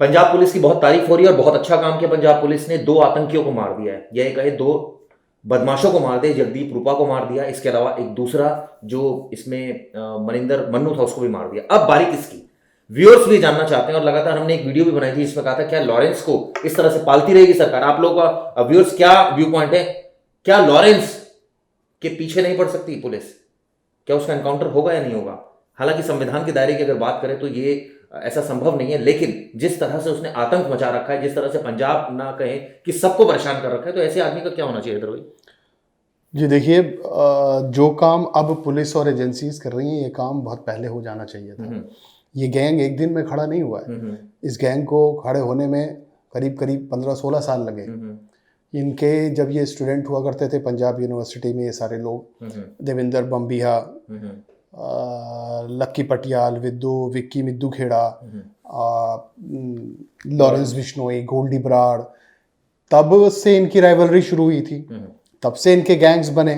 Punjab police की बहुत तारीफ हो रही है और बहुत अच्छा काम किया पंजाब पुलिस ने। 2 आतंकियों को मार दिया है, यह कहे 2 बदमाशों को मार दिया, जगदीप रूपा को मार दिया, इसके अलावा एक दूसरा जो इसमें मनिंदर मन्नू था उसको भी मार दिया। अब बारी किसकी, व्यूअर्स भी जानना चाहते हैं और लगातार हमने एक वीडियो भी बनाई थी जिसमें कहा था क्या लॉरेंस को इस तरह से पालती रहेगी सरकार। आप लोगों का व्यूअर्स क्या व्यू पॉइंट है, क्या लॉरेंस के पीछे नहीं पड़ सकती पुलिस, क्या उसका एनकाउंटर होगा या नहीं होगा। हालांकि संविधान के दायरे की अगर बात करें तो ये ऐसा संभव नहीं है, लेकिन जिस तरह से उसने आतंक मचा रखा है, जिस तरह से पंजाब ना कहें कि सबको परेशान कर रखा है, तो ऐसे आदमी का क्या होना चाहिए इधर भाई। जी देखिए, जो काम अब पुलिस और एजेंसीज कर रही हैं ये काम बहुत पहले हो जाना चाहिए था। ये गैंग एक दिन में खड़ा नहीं हुआ है। इस गैंग को खड़े होने में करीब करीब 15-16 साल लगे। इनके जब ये स्टूडेंट हुआ करते थे पंजाब यूनिवर्सिटी में, ये सारे लोग देवेंद्र बम्बिहा, लक्की पटियाल, विक्की मिद्दू खेड़ा, लॉरेंस बिश्नोई, गोल्डी बराड़, तब से इनकी राइवलरी शुरू हुई थी। तब से इनके गैंग्स बने,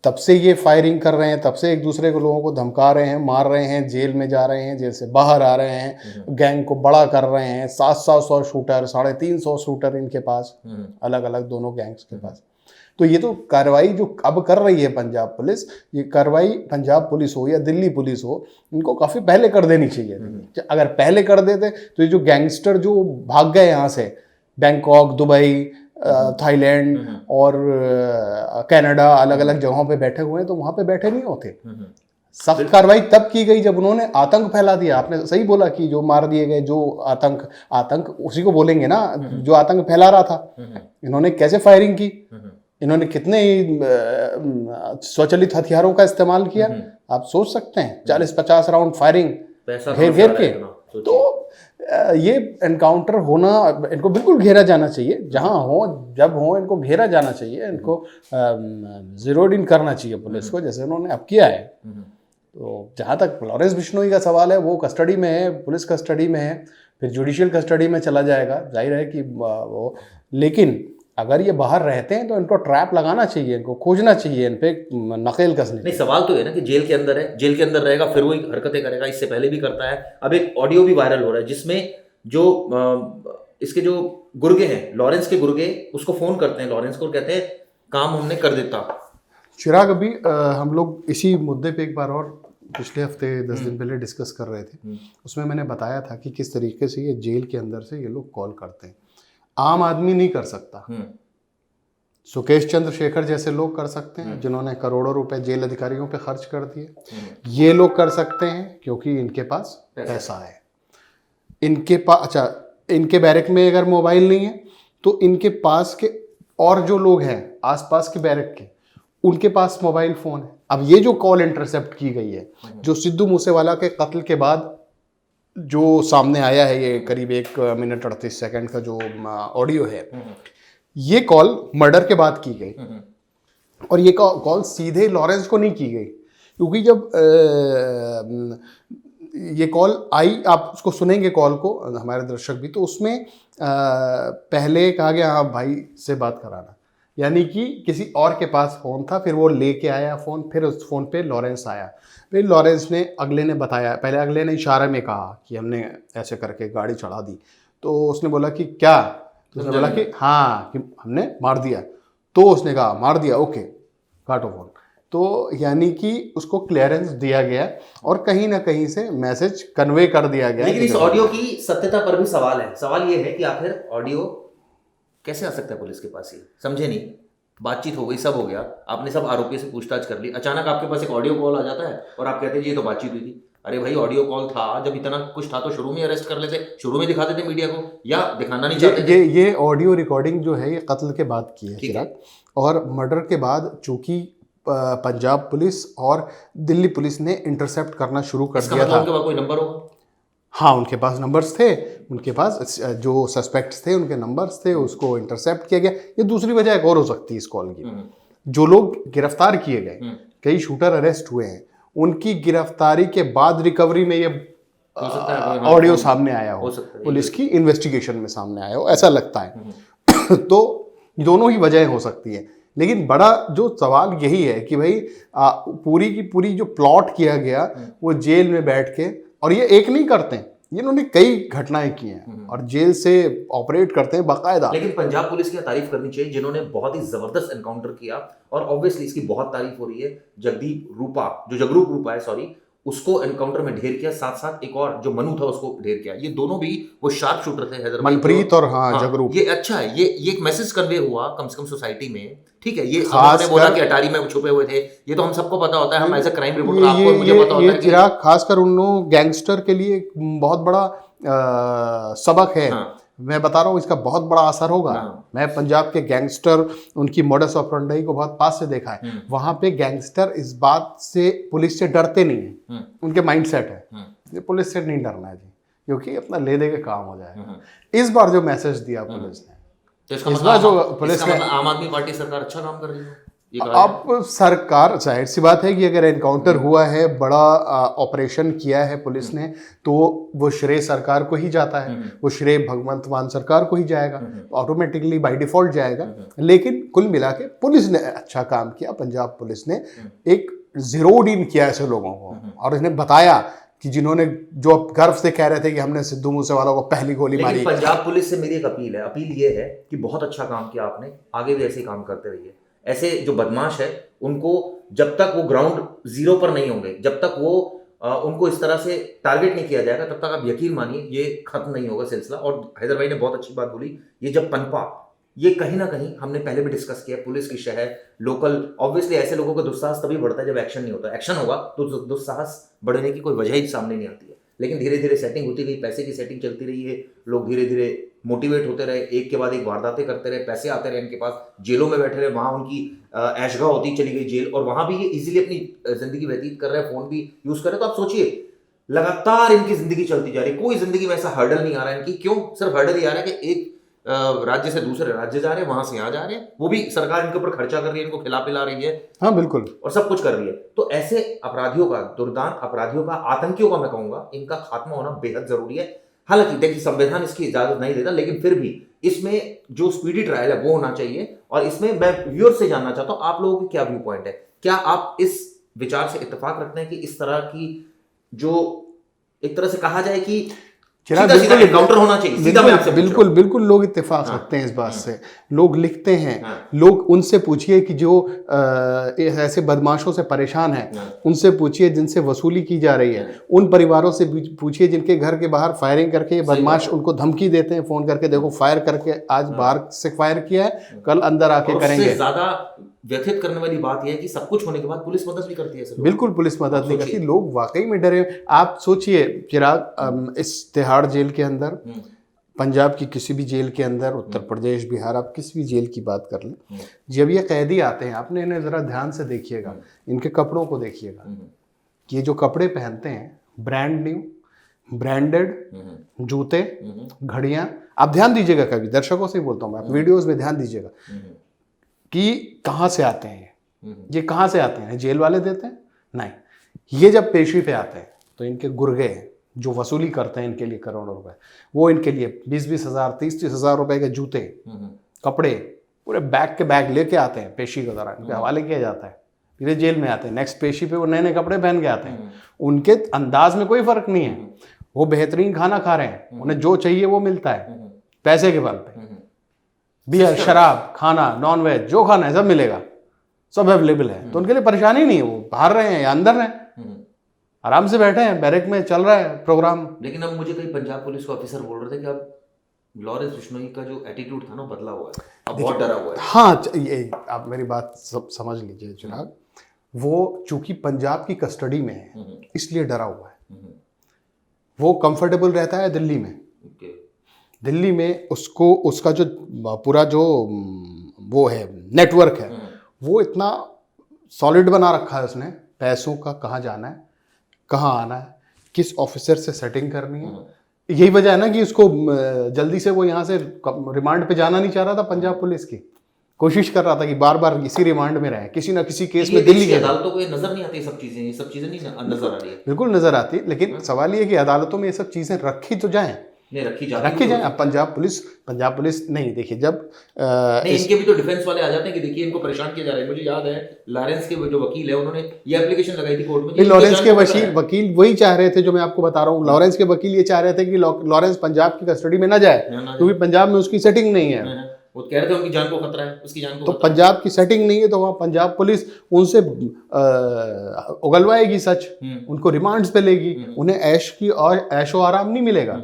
तब से ये फायरिंग कर रहे हैं, तब से एक दूसरे को लोगों को धमका रहे हैं, मार रहे हैं, जेल में जा रहे हैं, जेल से बाहर आ रहे हैं, गैंग को बड़ा कर रहे हैं। 700 शूटर, 350 शूटर इनके पास, अलग अलग दोनों गैंग्स के पास। तो ये तो कार्रवाई जो अब कर रही है पंजाब पुलिस, ये कार्रवाई पंजाब पुलिस हो या दिल्ली पुलिस हो, इनको काफ़ी पहले कर देनी चाहिए थी। अगर पहले कर देते तो ये जो गैंगस्टर जो भाग गए यहाँ से, बैंकॉक, दुबई, थाईलैंड और कनाडा, अलग अलग जगहों पे बैठे हुए हैं, तो वहाँ पे बैठे नहीं होते। सख्त कार्रवाई तब की गई जब उन्होंने आतंक फैला दिया। आपने सही बोला कि जो मार दिए गए, जो आतंक उसी को बोलेंगे ना, जो आतंक फैला रहा था। इन्होंने कैसे फायरिंग की, इन्होंने कितने स्वचालित हथियारों का इस्तेमाल किया, आप सोच सकते हैं। 40-50 राउंड फायरिंग घेर घेर के। तो ये एनकाउंटर होना, इनको बिल्कुल घेरा जाना चाहिए, जहां हो जब हो इनको घेरा जाना चाहिए, इनको जीरोड इन करना चाहिए पुलिस को, जैसे उन्होंने अब किया है। तो जहाँ तक लॉरेंस बिश्नोई का सवाल है, वो कस्टडी में है, पुलिस कस्टडी में है, फिर जुडिशियल कस्टडी में चला जाएगा, जाहिर है कि वो। लेकिन अगर ये बाहर रहते हैं तो इनको ट्रैप लगाना चाहिए, इनको खोजना चाहिए, इन पे नकेल कसने। नहीं, सवाल तो है ना कि जेल के अंदर है, जेल के अंदर रहेगा फिर वही हरकतें करेगा, इससे पहले भी करता है। अब एक ऑडियो भी वायरल हो रहा है जिसमें जो इसके जो गुर्गे हैं, लॉरेंस के गुर्गे, उसको फोन करते हैं लॉरेंस को और कहते हैं काम हमने कर देता। चिराग, अभी हम लोग इसी मुद्दे पे एक बार और पिछले हफ्ते 10 दिन पहले डिस्कस कर रहे थे। उसमें मैंने बताया था कि किस तरीके से ये जेल के अंदर से ये लोग कॉल करते हैं। आम आदमी नहीं कर सकता, सुकेश चंद्रशेखर जैसे लोग कर सकते हैं, जिन्होंने करोड़ों रुपए जेल अधिकारियों पे खर्च कर दिए। ये लोग कर सकते हैं क्योंकि इनके पास पैसा है। इनके पास, अच्छा, इनके बैरक में अगर मोबाइल नहीं है तो इनके पास के और जो लोग हैं आसपास के बैरक के, उनके पास मोबाइल फोन है। अब ये जो कॉल इंटरसेप्ट की गई है, जो सिद्धू मूसेवाला के कत्ल के बाद जो सामने आया है, ये करीब 1 मिनट 38 सेकंड का जो ऑडियो है, ये कॉल मर्डर के बाद की गई। और ये कॉल सीधे लॉरेंस को नहीं की गई, क्योंकि जब ये कॉल आई, आप उसको सुनेंगे कॉल को, हमारे दर्शक भी, तो उसमें पहले कहा गया हाँ भाई से बात कराना, यानी कि किसी और के पास फ़ोन था, फिर वो लेके आया फ़ोन, फिर उस फ़ोन पे लॉरेंस आया, फिर लॉरेंस ने, अगले ने बताया, पहले अगले ने इशारे में कहा कि हमने ऐसे करके गाड़ी चढ़ा दी। तो उसने बोला कि क्या, तो उसने बोला कि हाँ, कि हमने मार दिया। तो उसने कहा मार दिया, ओके काटो फ़ोन। तो यानी कि उसको क्लियरेंस दिया गया और कहीं ना कहीं से मैसेज कन्वे कर दिया गया। लेकिन इस ऑडियो की सत्यता पर भी सवाल है। सवाल ये है कि आखिर ऑडियो कैसे आ सकता है पुलिस के पास, ही समझे नहीं। बातचीत हो गई, सब हो गया, आपने सब आरोपी से पूछताछ कर ली, अचानक आपके पास एक ऑडियो कॉल आ जाता है और आप कहते हैं ये तो बातचीत हुई थी। अरे भाई, ऑडियो कॉल था, जब इतना कुछ था तो शुरू में अरेस्ट कर लेते, शुरू में दिखा देते मीडिया को, या दिखाना नहीं चाहते थे? ये ऑडियो रिकॉर्डिंग जो है ये कत्ल के बाद की है चिराग, और मर्डर के बाद चूंकि पंजाब पुलिस और दिल्ली पुलिस ने इंटरसेप्ट करना शुरू कर दिया था। उनके पास कोई नंबर होगा? हाँ, उनके पास नंबर्स थे, उनके पास जो सस्पेक्ट्स थे उनके नंबर्स थे, उसको इंटरसेप्ट किया गया। ये दूसरी वजह एक और हो सकती है इस कॉल की। जो लोग गिरफ्तार किए गए, कई शूटर अरेस्ट हुए हैं, उनकी गिरफ्तारी के बाद रिकवरी में ये ऑडियो सामने आया हो, पुलिस की इन्वेस्टिगेशन में सामने आया हो, ऐसा लगता है। तो दोनों ही वजह हो सकती है, लेकिन बड़ा जो सवाल यही है कि भाई पूरी की पूरी जो प्लॉट किया गया वो जेल में बैठ के, और ये एक नहीं करते, इन्होंने कई घटनाएं की हैं और जेल से ऑपरेट करते हैं बाकायदा। लेकिन पंजाब पुलिस की तारीफ करनी चाहिए जिन्होंने बहुत ही जबरदस्त एनकाउंटर किया, और ऑब्वियसली इसकी बहुत तारीफ हो रही है। जगदीप रूपा, जो जगरूप रूपा है सॉरी, उसको एनकाउंटर में ढेर किया, साथ साथ एक और जो मनु था उसको ढेर किया। ये दोनों भी वो शार्प शूटर थे, हैदर भाई मनप्रीत और जगरूप। ये अच्छा है, ये एक मैसेज कन्वे हुआ कम से कम सोसाइटी में। ठीक है, ये आपने बोला कि अटारी में छुपे हुए थे, ये तो हम सबको पता होता है, हम एज ए क्राइम रिपोर्टर आपको मुझे पता होता है कि चिराग खासकर उन लोगों गैंगस्टर के लिए एक बहुत बड़ा सबक है। मैं बता रहा हूँ इसका बहुत बड़ा असर होगा। मैं पंजाब के गैंगस्टर, उनकी मोडस ऑपरेंडी को बहुत पास से देखा है। वहां पे गैंगस्टर इस बात से पुलिस से डरते नहीं है, उनके माइंड सेट है ये पुलिस से नहीं डरना है जी, क्योंकि अपना ले दे के काम हो जाएगा। इस बार जो मैसेज दिया पुलिस ने, तो इसका इस बार जो मतलब पुलिस ने, आम आदमी पार्टी सरकार अच्छा काम कर रही है। अब सरकार, जाहिर सी बात है कि अगर एनकाउंटर हुआ है, बड़ा ऑपरेशन किया है पुलिस ने, तो वो श्रेय सरकार को ही जाता है, वो श्रेय भगवंत मान सरकार को ही जाएगा, ऑटोमेटिकली बाय डिफॉल्ट जाएगा। लेकिन कुल मिला के पुलिस ने अच्छा काम किया। पंजाब पुलिस ने एक जीरोड इन किया ऐसे लोगों को, और इसने बताया कि जिन्होंने, जो गर्व से कह रहे थे कि हमने सिद्धू मूसेवाला को पहली गोली मारी। पंजाब पुलिस से मेरी एक अपील ये है कि बहुत अच्छा काम किया आपने, आगे भी ऐसे ही काम करते रहिए। ऐसे जो बदमाश है उनको जब तक वो ग्राउंड जीरो पर नहीं होंगे, जब तक वो उनको इस तरह से टारगेट नहीं किया जाएगा, तब तक आप यकीन मानिए ये खत्म नहीं होगा सिलसिला। और हैदर भाई ने बहुत अच्छी बात बोली, ये जब पनपा, ये कहीं ना कहीं हमने पहले भी डिस्कस किया, पुलिस की शहर, लोकल, ऑब्वियसली ऐसे लोगों का दुस्साहस तभी बढ़ता है जब एक्शन नहीं होता। एक्शन होगा तो दुस्साहस बढ़ने की कोई वजह ही सामने नहीं आती है। लेकिन धीरे धीरे सेटिंग होती गई, पैसे की सेटिंग चलती रही है, लोग धीरे धीरे मोटिवेट होते रहे, एक के बाद एक वारदातें करते रहे, पैसे आते रहे इनके पास, जेलों में बैठे रहे, वहाँ उनकी ऐशगा होती चली गई जेल, और वहाँ भी ये इजीली अपनी जिंदगी व्यतीत कर रहे हैं, फोन भी यूज कर रहे हैं। तो आप सोचिए लगातार इनकी जिंदगी चलती जा रही है, कोई जिंदगी में ऐसा हर्डल नहीं आ रहा है इनकी। क्यों? सिर्फ हर्डल ही आ रहा है कि एक राज्य से दूसरे राज्य जा रहे हैं, वहां से यहाँ जा रहे हैं, वो भी सरकार इनके ऊपर खर्चा कर रही है, इनको खिला पिला रही है। हाँ बिल्कुल, और सब कुछ कर रही है। तो ऐसे अपराधियों का, दुर्दांत अपराधियों का, आतंकियों का, मैं कहूंगा इनका खात्मा होना बेहद जरूरी है। हालांकि देखिए संविधान इसकी इजाजत नहीं देता, लेकिन फिर भी इसमें जो स्पीडी ट्रायल है वो होना चाहिए। और इसमें मैं व्यूअर से जानना चाहता हूं आप लोगों की क्या व्यू पॉइंट है, क्या आप इस विचार से इत्तेफाक रखते हैं कि इस तरह की, जो एक तरह से कहा जाए कि सीधा एनकाउंटर होना चाहिए? बिल्कुल बिल्कुल लोग इत्तेफाक रखते हैं इस बात से, लोग लिखते हैं। लोग उनसे पूछिए कि जो ऐसे बदमाशों से परेशान हैं, उनसे पूछिए जिनसे वसूली की जा रही है, उन परिवारों से पूछिए जिनके घर के बाहर फायरिंग करके बदमाश उनको धमकी देते हैं फोन करके, देखो फायर करके, आज बाहर से फायर किया है, कल अंदर आके करेंगे। ज्यादा व्यथित करने वाली बात यह है कि सब कुछ होने के बाद पुलिस मदद नहीं करती है। बिल्कुल पुलिस मदद नहीं करती, लोग वाकई में डरे। आप सोचिए चिराग, इस तिहाड़ जेल के अंदर, पंजाब की किसी भी जेल के अंदर, उत्तर प्रदेश, बिहार, आप किसी भी जेल की बात कर लें, जब ये कैदी आते हैं, आपने इन्हें जरा ध्यान से देखिएगा, इनके कपड़ों को देखिएगा, ये जो कपड़े पहनते हैं, ब्रांड न्यू, ब्रांडेड, जूते, घड़ियां, आप ध्यान दीजिएगा, कभी दर्शकों से ही बोलता हूँ मैं, आप वीडियोज में ध्यान दीजिएगा कि कहाँ से आते हैं ये कहाँ से आते हैं? जेल वाले देते हैं? नहीं, ये जब पेशी पे आते हैं तो इनके गुर्गे जो वसूली करते हैं इनके लिए करोड़ों रुपए, वो इनके लिए 20-20 हज़ार, 30-30 हज़ार रुपए के जूते, कपड़े, पूरे बैग के बैग लेके आते हैं पेशी के दौरान, इनके हवाले किया जाता है, फिर जेल में आते हैं, नेक्स्ट पेशी पे वो नए नए कपड़े पहन के आते हैं। उनके अंदाज में कोई फर्क नहीं है, वो बेहतरीन खाना खा रहे हैं, उन्हें जो चाहिए वो मिलता है पैसे के बल पे, बियर, शराब, खाना, नॉन वेज, जो खाना है सब मिलेगा, सब अवेलेबल है। तो उनके लिए परेशानी नहीं है, वो बाहर रहे हैं या अंदर हैं, आराम से बैठे हैं, बैरक में चल रहा है प्रोग्राम। लेकिन अब मुझे कई पंजाब पुलिस के ऑफिसर बोल रहे थे कि अब लॉरेंस बिश्नोई का जो एटीट्यूड था ना बदला हुआ है, अब बहुत डरा हुआ है। हाँ, ये आप मेरी बात समझ लीजिए चिराग, वो चूंकि पंजाब की कस्टडी में है इसलिए डरा हुआ है। वो कंफर्टेबल रहता है दिल्ली में, दिल्ली में उसको उसका जो पूरा जो वो है नेटवर्क है, वो इतना सॉलिड बना रखा है उसने, पैसों का कहाँ जाना है, कहाँ आना है, किस ऑफिसर से सेटिंग करनी है। यही वजह है ना कि उसको जल्दी से, वो यहाँ से रिमांड पे जाना नहीं चाह रहा था, पंजाब पुलिस की कोशिश कर रहा था कि बार बार इसी रिमांड में रहे, किसी ना किसी केस में दिल्ली की अदालतों को ये नजर नहीं आती, ये सब चीजें नहीं नजर आ रही है। बिल्कुल नजर आती, लेकिन सवाल ये है कि अदालतों में ये सब चीजें रखी तो जाएं, नहीं रखी जाती रखी जाए। अब पंजाब पुलिस नहीं, देखिए जब नहीं इनके भी तो डिफेंस वाले आ जाते हैं कि देखिए इनको परेशान किया जा रहा है। मुझे याद है लॉरेंस के जो वकील है उन्होंने ये एप्लीकेशन लगाई थी कोर्ट में कि लॉरेंस के वकील वही चाह रहे थे जो मैं आपको बता रहा हूँ। लॉरेंस के वकील ये चाह रहे थे कि लॉरेंस पंजाब की कस्टडी में ना जाए, क्योंकि पंजाब में उसकी सेटिंग नहीं है। वो कह रहे थे उनकी जान को खतरा है, उसकी जान को तो पंजाब की सेटिंग नहीं है, तो वहाँ पंजाब पुलिस उनसे उगलवाएगी सच, उनको रिमांड्स पे लेगी, उन्हें ऐशो आराम नहीं मिलेगा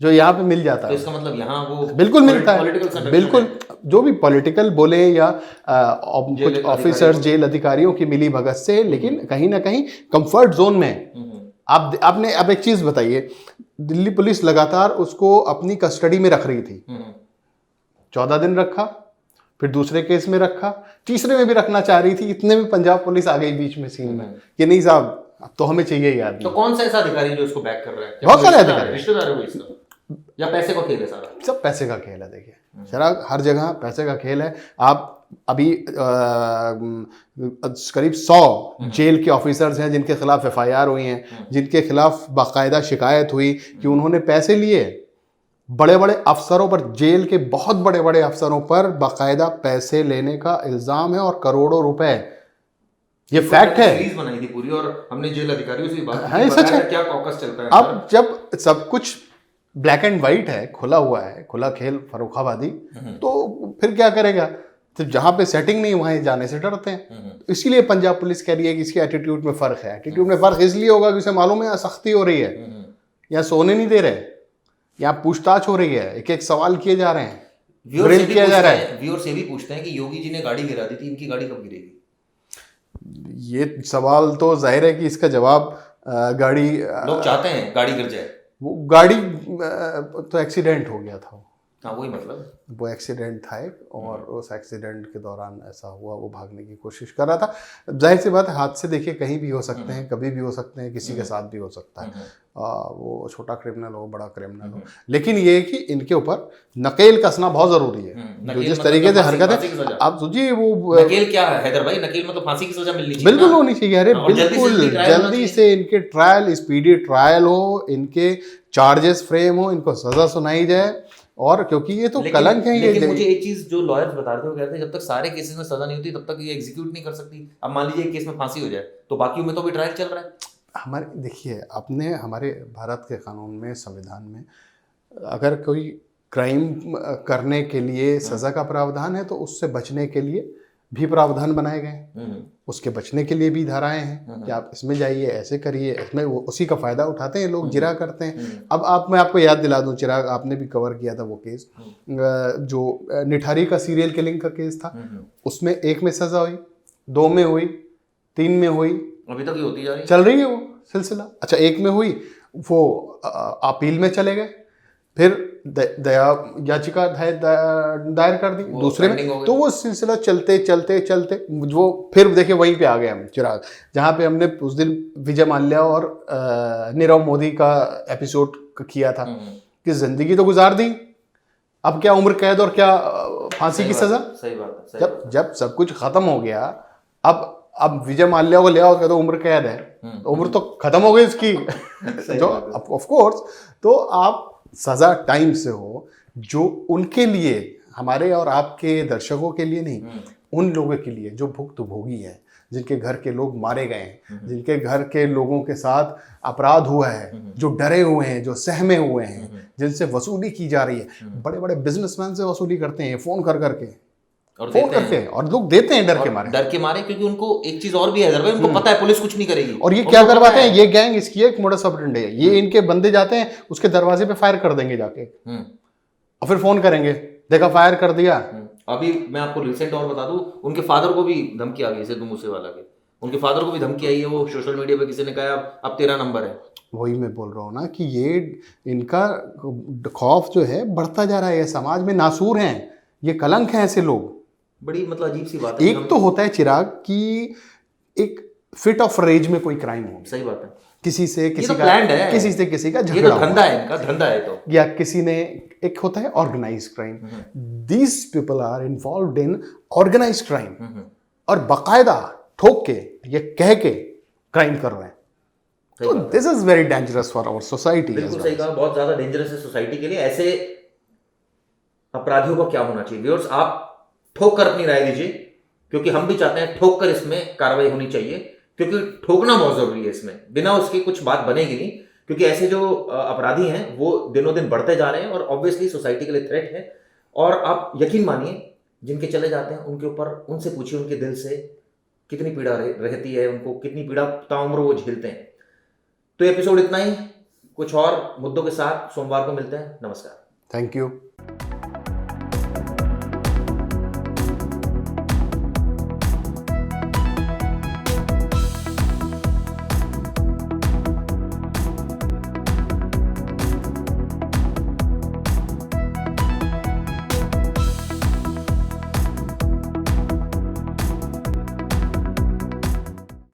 जो यहाँ पे मिल जाता है। तो इसका मतलब यहाँ वो बिल्कुल मिलता है, बिल्कुल जो भी पॉलिटिकल बोले या कुछ ऑफिसर्स जेल अधिकारियों की मिली भगत से, लेकिन कहीं ना कहीं कंफर्ट जोन में। आपने अब एक चीज बताइए, दिल्ली पुलिस लगातार उसको अपनी कस्टडी में रख रही थी, 14 दिन रखा, फिर दूसरे केस में रखा, तीसरे में भी रखना चाह रही थी, इतने में पंजाब पुलिस आ गई बीच में सीन में कि नहीं साहब अब तो हमें चाहिए याद। तो कौन सा ऐसा अधिकारी जो इसको बैक कर रहा है? बहुत सारे अधिकारी, रिश्तेदार है वो इसका, या पैसे का खेल है सारा? सब पैसे का खेल है। देखिए शराब हर जगह पैसे का खेल है। आप अभी करीब 100 जेल के ऑफिसर्स हैं जिनके खिलाफ FIR हुई हैं, जिनके खिलाफ बाकायदा शिकायत हुई कि उन्होंने पैसे लिए। बड़े बड़े अफसरों पर, जेल के बहुत बड़े बड़े अफसरों पर बाकायदा पैसे लेने का इल्जाम है और करोड़ों रुपए, ये फैक्ट है। सीरीज बनाई थी पूरी और हमने जेल अधिकारियों से भी बात है, सच है। क्या कॉकस चलता है अब जब सब कुछ ब्लैक एंड व्हाइट है, खुला हुआ है, खुला खेल फर्रुखाबादी, तो फिर क्या करेगा? तो जहां पे सेटिंग नहीं वहां जाने से डरते हैं। तो इसीलिए पंजाब पुलिस कह रही है कि इसके एटीट्यूड में फर्क है। एटीट्यूड में फर्क इसलिए होगा कि उसे मालूम है सख्ती हो रही है, यहाँ सोने नहीं दे रहे, यहाँ पूछताछ हो रही है, एक एक सवाल किए जा रहे हैं, ड्रिल किया जा रहा है। व्यूअर से भी पूछते हैं कि योगी जी ने गाड़ी गिरा दी थी, इनकी गाड़ी कब गिरेगी? ये सवाल तो जाहिर है कि इसका जवाब गाड़ी, लोग चाहते हैं गाड़ी गिर जाए। वो गाड़ी तो एक्सीडेंट हो गया था, हाँ वही मतलब, वो एक्सीडेंट था एक, और उस एक्सीडेंट के दौरान ऐसा हुआ, वो भागने की कोशिश कर रहा था। जाहिर सी बात है, हादसे देखिए कहीं भी हो सकते हैं, कभी भी हो सकते हैं, किसी के साथ भी हो सकता है। वो छोटा क्रिमिनल हो, बड़ा क्रिमिनल हो, लेकिन ये है कि इनके ऊपर नकेल कसना बहुत जरूरी है। जो जिस तरीके से हरकत है, आप सोचिए वो नकेल क्या है हैदर भाई? नकेल मतलब फांसी की सजा मिलनी चाहिए, बिल्कुल होनी चाहिए। अरे बिल्कुल जल्दी से इनके ट्रायल, स्पीडी ट्रायल हो, इनके चार्जेस फ्रेम हो, इनको सजा सुनाई जाए। और क्योंकि ये तो कलंक है। लेकिन मुझे एक चीज जो लॉयर्स बता रहे थे, वो कहते हैं जब तक सारे केसेस में सजा नहीं होती तब तक ये एग्जीक्यूट नहीं कर सकती। अब मान लीजिए एक केस में फांसी हो जाए तो बाकी में तो भी ट्रायल चल रहा है। हमारे देखिए, अपने हमारे भारत के कानून में, संविधान में, अगर कोई क्राइम करने के लिए सजा का प्रावधान है तो उससे बचने के लिए भी प्रावधान बनाए गए, उसके बचने के लिए भी धाराएं हैं कि आप इसमें जाइए, ऐसे करिए, इसमें उसी का फायदा उठाते हैं लोग, जिरा करते हैं। अब मैं आपको याद दिला दूं, चिराग आपने भी कवर किया था वो केस, जो निठारी का सीरियल किलिंग का केस था, उसमें 1 में सजा हुई, 2 में हुई, 3 में हुई, अभी तक होती जा रही, चल रही है वो सिलसिला। अच्छा 1 में हुई, वो अपील में चले गए, फिर दया याचिका दायर कर दी दूसरे में, तो वो सिलसिला चलते चलते चलते वो फिर देखिए वहीं पे आ गए हम, चिराग, जहाँ पे हमने उस दिन विजय माल्या और नीरव मोदी का एपिसोड किया था कि जिंदगी तो गुजार दी, अब क्या उम्र कैद और क्या फांसी की सजा। सही बात है। जब सब कुछ खत्म हो गया, अब विजय माल्या को ले आओ, तो उम्र कैद है, तो उम्र तो खत्म हो गई उसकी जो ऑफ कोर्स। तो आप सजा टाइम से हो, जो उनके लिए, हमारे और आपके दर्शकों के लिए नहीं, उन लोगों के लिए जो भुक्तभोगी है, जिनके घर के लोग मारे गए हैं, जिनके घर के लोगों के साथ अपराध हुआ है, जो डरे हुए हैं, जो सहमे हुए हैं, जिनसे वसूली की जा रही है। बड़े बड़े बिजनेसमैन से वसूली करते हैं फोन कर करके, और लोग देते हैं डर के मारे, क्योंकि उनको एक चीज और भी है भाई, उनको पता है पुलिस कुछ नहीं करेगी। और ये क्या करवाते हैं, ये गैंग इसकी एक मोडस ऑपरेंडी है, ये इनके बंदे जाते हैं उसके दरवाजे पे फायर कर देंगे जाके, और फिर फोन करेंगे, देखा फायर कर दिया। अभी मैं आपको रिसेंट और बता दूं, उनके फादर को भी धमकी आ गई, सिद्धू मूसेवाला के, उनके फादर को भी धमकी आई है, वो सोशल मीडिया पे किसी ने कहा अब तेरा नंबर है। वही मैं बोल रहा हूँ ना कि ये इनका खौफ जो है बढ़ता जा रहा है, समाज में नासूर हैं, ये कलंक हैं ऐसे लोग। बड़ी मतलब अजीब सी बात है। एक तो होता है चिराग कि एक फिट ऑफ रेज में कोई क्राइम हो, सही बात है, किसी से किसी तो का, किसी से किसी का झगड़ा, धंधा है इनका, धंधा है तो, या किसी ने, एक होता है organise crime, these people are involved in organise crime, और बाकायदा ठोक के, ये कह के क्राइम कर रहे हैं। तो this is very dangerous for our society. बिल्कुल सही कहा, बहुत ज्यादा डेंजरस है सोसाइटी के लिए। ऐसे अपराधियों को क्या होना चाहिए? व्यूअर्स, आप ठोक कर अपनी राय दीजिए, क्योंकि हम भी चाहते हैं ठोक कर इसमें कार्रवाई होनी चाहिए, क्योंकि ठोकना बहुत जरूरी है इसमें, बिना उसकी कुछ बात बनेगी नहीं। क्योंकि ऐसे जो अपराधी हैं वो दिनों दिन बढ़ते जा रहे हैं और ऑब्वियसली सोसाइटी के लिए थ्रेट है। और आप यकीन मानिए, जिनके चले जाते हैं उनके ऊपर, उनसे पूछिए उनके दिल से कितनी पीड़ा रहती है, उनको कितनी पीड़ा ताउम्र वो झेलते हैं। तो एपिसोड इतना ही, कुछ और मुद्दों के साथ सोमवार को मिलते हैं। नमस्कार। Thank you.